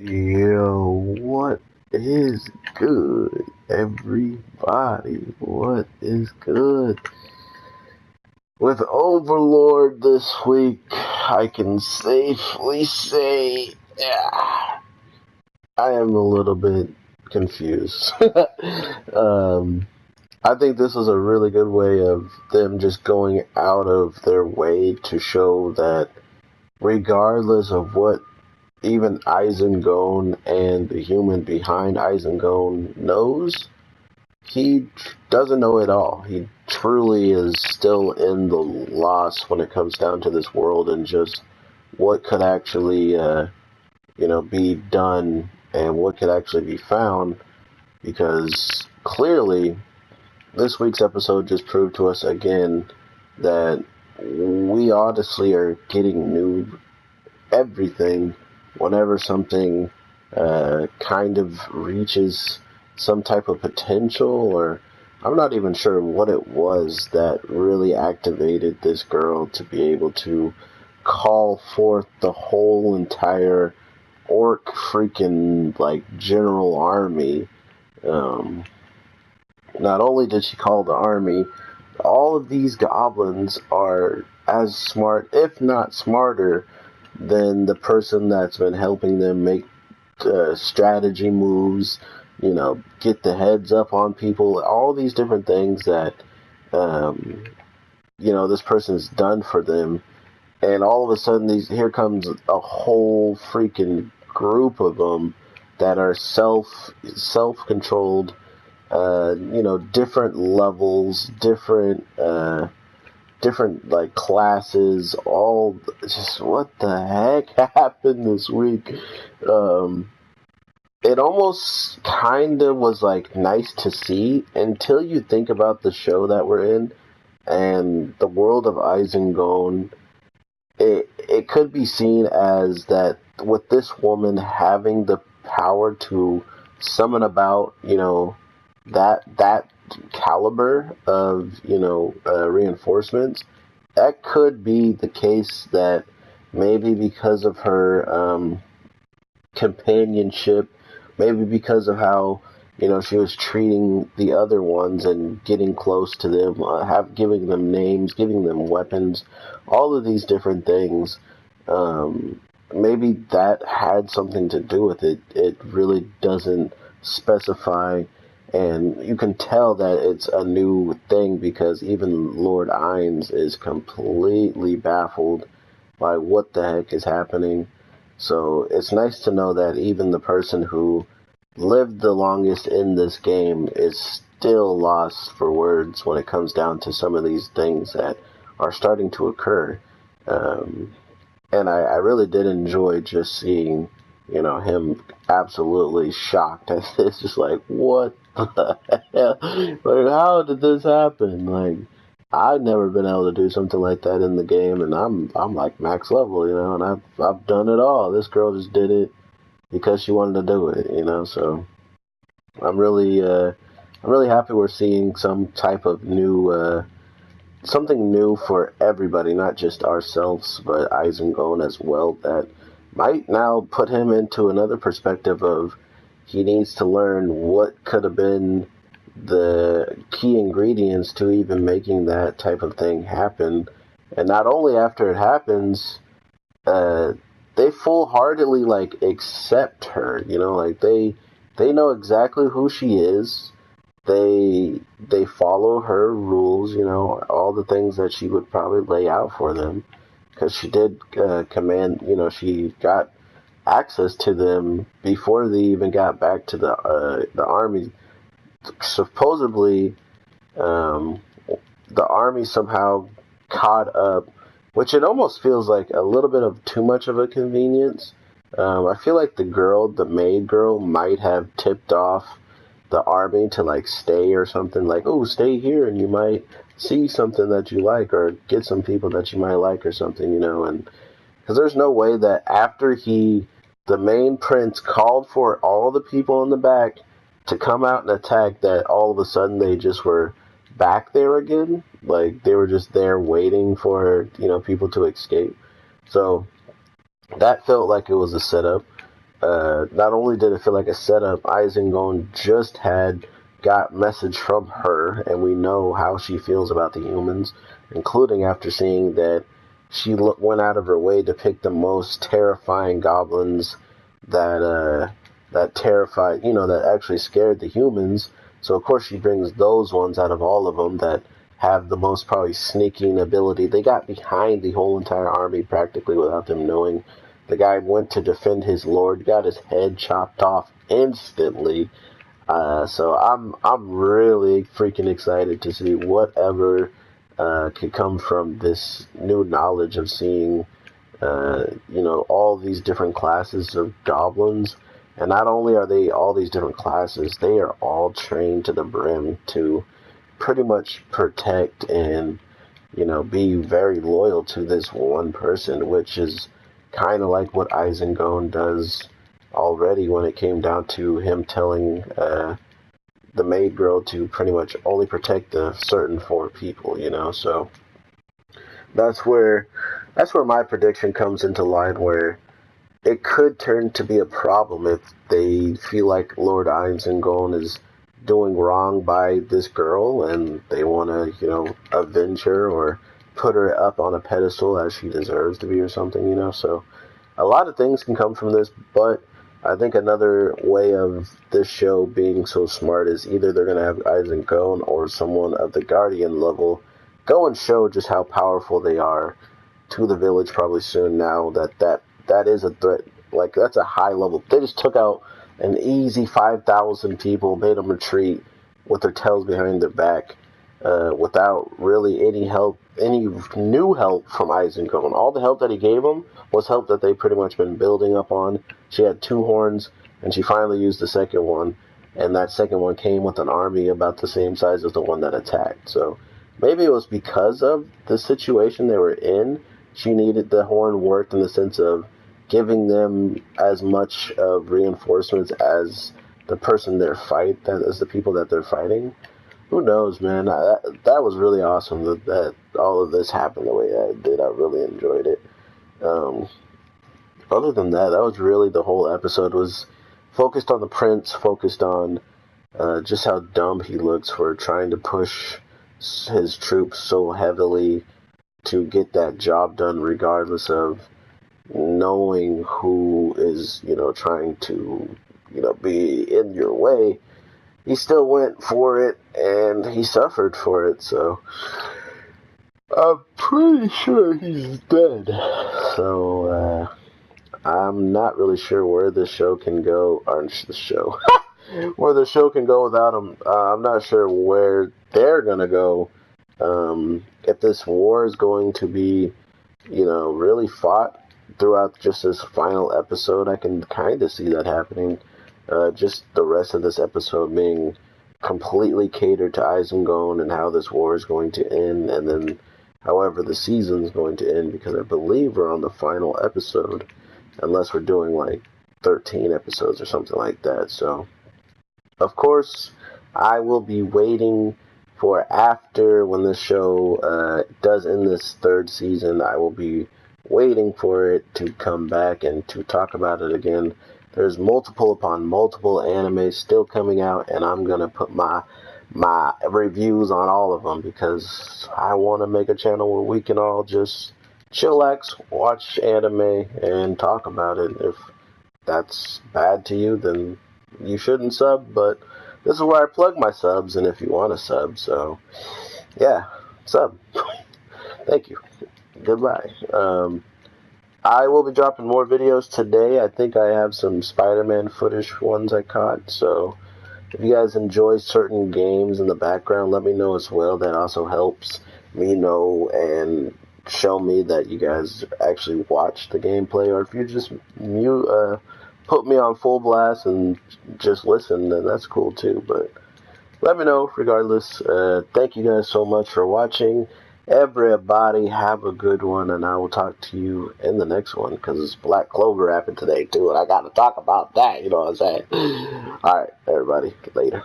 Yo, what is good, everybody? What is good? With Overlord this week, I can safely say, I am a little bit confused. I think this is a really good way of them just going out of their way to show that regardless of what even Isengone and the human behind Isengone knows, he doesn't know it all. He truly is still in the loss when it comes down to this world and just what could actually, be done and what could actually be found. Because clearly, this week's episode just proved to us again that we honestly are getting new everything whenever something kind of reaches some type of potential, or I'm not even sure what it was that really activated this girl to be able to call forth the whole entire orc freaking general army. Not only did she call the army, all of these goblins are as smart, if not smarter, than the person that's been helping them make strategy moves, get the heads up on people, all these different things that, this person's done for them. And all of a sudden, here comes a whole freaking group of them that are self-controlled, different levels, different classes, all just what the heck happened this week. It almost kind of was nice to see until you think about the show that we're in and the world of Isengone. It could be seen as that with this woman having the power to summon about, that caliber of, reinforcements, that could be the case that maybe because of her companionship, maybe because of how, she was treating the other ones and getting close to them, giving them names, giving them weapons, all of these different things, maybe that had something to do with it. It really doesn't specify, and you can tell that it's a new thing because even Lord AINZ is completely baffled by what the heck is happening. So it's nice to know that even the person who lived the longest in this game is still lost for words when it comes down to some of these things that are starting to occur. And I really did enjoy just seeing, him absolutely shocked at this. Just what the hell? How did this happen? I've never been able to do something like that in the game, and I'm max level, and I've done it all. This girl just did it because she wanted to do it, So I'm really happy we're seeing some type of new, something new for everybody, not just ourselves, but Isengone as well. That might now put him into another perspective of he needs to learn what could have been the key ingredients to even making that type of thing happen. And not only after it happens, they full-heartedly accept her. They know exactly who she is. They follow her rules. All the things that she would probably lay out for them, because she did command. She got access to them before they even got back to the army. Supposedly, the army somehow caught up, which it almost feels like a little bit of too much of a convenience. I feel like the maid girl, might have tipped off the army to stay or something, oh, stay here and you might see something that you like or get some people that you might like or something, and because there's no way that after the main prince called for all the people in the back to come out and attack, that all of a sudden they just were back there again. They were just there waiting for, people to escape. So that felt like it was a setup. not only did it feel like a setup, Isengard just got message from her, and we know how she feels about the humans, including after seeing that she went out of her way to pick the most terrifying goblins that terrified, that actually scared the humans. So of course she brings those ones out of all of them that have the most probably sneaking ability. They got behind the whole entire army practically without them knowing. The guy went to defend his lord, got his head chopped off instantly. So I'm really freaking excited to see whatever could come from this new knowledge of seeing, all these different classes of goblins. And not only are they all these different classes, they are all trained to the brim to pretty much protect and, be very loyal to this one person, which is kind of like what Isengard does already when it came down to him telling the maid girl to pretty much only protect the certain 4 people, So that's where my prediction comes into line, where it could turn to be a problem if they feel like Lord Isengard is doing wrong by this girl and they want to, avenge her or put her up on a pedestal as she deserves to be or something, So a lot of things can come from this, but I think another way of this show being so smart is either they're going to have Isengard or someone of the Guardian level go and show just how powerful they are to the village probably soon now that is a threat. Like, that's a high level. They just took out an easy 5,000 people, made them retreat with their tails behind their back without really any help, any new help from Isengard. All the help that he gave them was help that they pretty much been building up on. She had 2 horns, and she finally used the second one, and that second one came with an army about the same size as the one that attacked. So maybe it was because of the situation they were in. She needed the horn worked in the sense of giving them as much of reinforcements as the person as the people that they're fighting. Who knows, man? That was really awesome that all of this happened the way that it did. I really enjoyed it. Other than that, that was really the whole episode was focused on the prince, focused on just how dumb he looks for trying to push his troops so heavily to get that job done, regardless of knowing who is, trying to, be in your way. He still went for it, and he suffered for it, so I'm pretty sure he's dead. So, I'm not really sure where the show can go, where the show can go without him. I'm not sure where they're gonna go. If this war is going to be, really fought throughout just this final episode, I can kind of see that happening. Just the rest of this episode being completely catered to Isengard and how this war is going to end, and then however the season's going to end, because I believe we're on the final episode, unless we're doing like 13 episodes or something like that. So, of course, I will be waiting for after when the show does end this 3rd season. I will be waiting for it to come back and to talk about it again. There's multiple upon multiple animes still coming out, and I'm going to put my reviews on all of them, because I want to make a channel where we can all just chillax, watch anime, and talk about it. If that's bad to you, then you shouldn't sub, but this is where I plug my subs, and if you want to sub, so yeah, sub. Thank you. Goodbye. I will be dropping more videos today. I think I have some Spider-Man footage ones I caught, so if you guys enjoy certain games in the background, let me know as well. That also helps me know and show me that you guys actually watch the gameplay, or if you just put me on full blast and just listen, then that's cool too. But let me know regardless. Thank you guys so much for watching. Everybody have a good one, and I will talk to you in the next one, because it's Black Clover happened today too, and I got to talk about that, you know what I'm saying? Alright, everybody, later.